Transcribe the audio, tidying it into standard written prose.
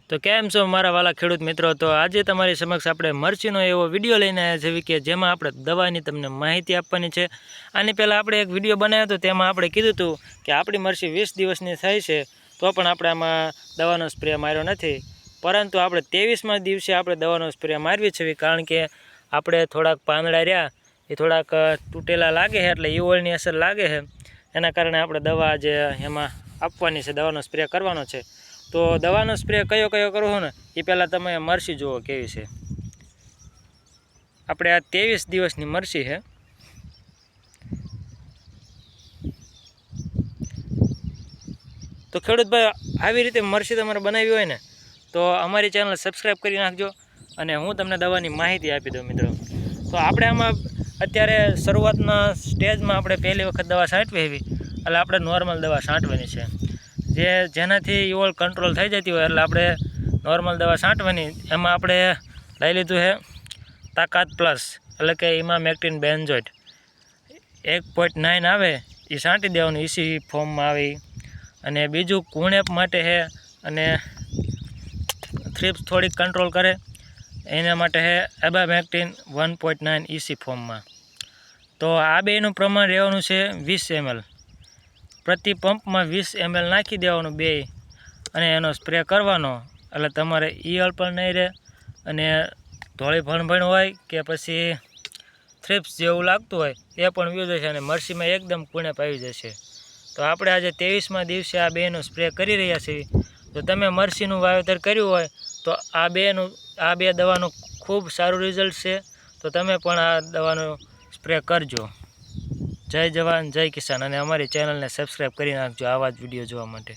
તો કેમ છો મારા વાલા ખેડૂત મિત્રો? તો આજે તમારી સમક્ષ આપણે મરચીનો એવો વિડીયો લઈને આવ્યા છે કે જેમાં આપણે દવાની તમને માહિતી આપવાની છે. આની પહેલાં આપણે એક વિડીયો બનાવ્યો હતો, તેમાં આપણે કીધું હતું કે આપણી મરચી 20 દિવસની થઈ છે તો પણ આપણે આમાં દવાનો સ્પ્રે માર્યો નથી, પરંતુ આપણે 23મા દિવસે આપણે દવાનો સ્પ્રે મારવી છે. કારણ કે આપણે થોડાક પાંદડા રહ્યા એ થોડાક તૂટેલા લાગે છે, એટલે ઈવળની અસર લાગે છે. એના કારણે આપણે દવા જે એમાં આપવાની છે, દવાનો સ્પ્રે કરવાનો છે. તો દવાનો સ્પ્રે કયો કરવો ને એ પહેલાં તમે મરચી જુઓ કેવી છે. આપણે આ 23 દિવસની મરચી છે. તો ખેડૂત ભાઈ, આવી રીતે મરચી તમારે બનાવી હોય ને તો અમારી ચેનલ સબસ્ક્રાઈબ કરી નાખજો અને હું તમને દવાની માહિતી આપી દઉં મિત્રો. તો આપણે આમાં અત્યારે શરૂઆતના સ્ટેજમાં આપણે પહેલી વખત દવા છાંટવી એવી, એટલે આપણે નોર્મલ દવા છાંટવાની છે. જેનાથી ઈવળ કંટ્રોલ થઈ જતી હોય એટલે આપણે નોર્મલ દવા છાંટવાની. એમાં આપણે લઈ લીધું છે તાકાત પ્લસ, એટલે કે ઇમામેક્ટિન બેન્ઝોઇટ 1.9 આવે એ છાંટી દેવાનું, ઇસી ફોર્મમાં આવે. અને બીજું કુણેપ માટે છે અને થ્રિપ્સ થોડીક કંટ્રોલ કરે એના માટે છે એબામેક્ટિન 1.9 ઇસી ફોર્મમાં. તો આ બેનું પ્રમાણ રહેવાનું છે 20 ml પ્રતિ પંપમાં. 20 ml નાખી દેવાનું બે અને એનો સ્પ્રે કરવાનો, એટલે તમારે ઈયળ પણ નહીં રહે અને ધોળી ભણભણ હોય કે પછી થ્રિપ્સ જેવું લાગતું હોય એ પણ વ્યૂ જશે અને મરચીમાં એકદમ કુણેપ આવી જશે. તો આપણે આજે 23મા દિવસે આ બેનું સ્પ્રે કરી રહ્યા છીએ. જો તમે મરચીનું વાવેતર કર્યું હોય તો આ બે દવાનું ખૂબ સારું રિઝલ્ટ છે. તો તમે પણ આ દવાનો સ્પ્રે કરજો. જય જવાન જય કિસાન, અને અમારી ચેનલને સબસ્ક્રાઈબ કરી નાખજો આવા જ વિડીયો જોવા માટે.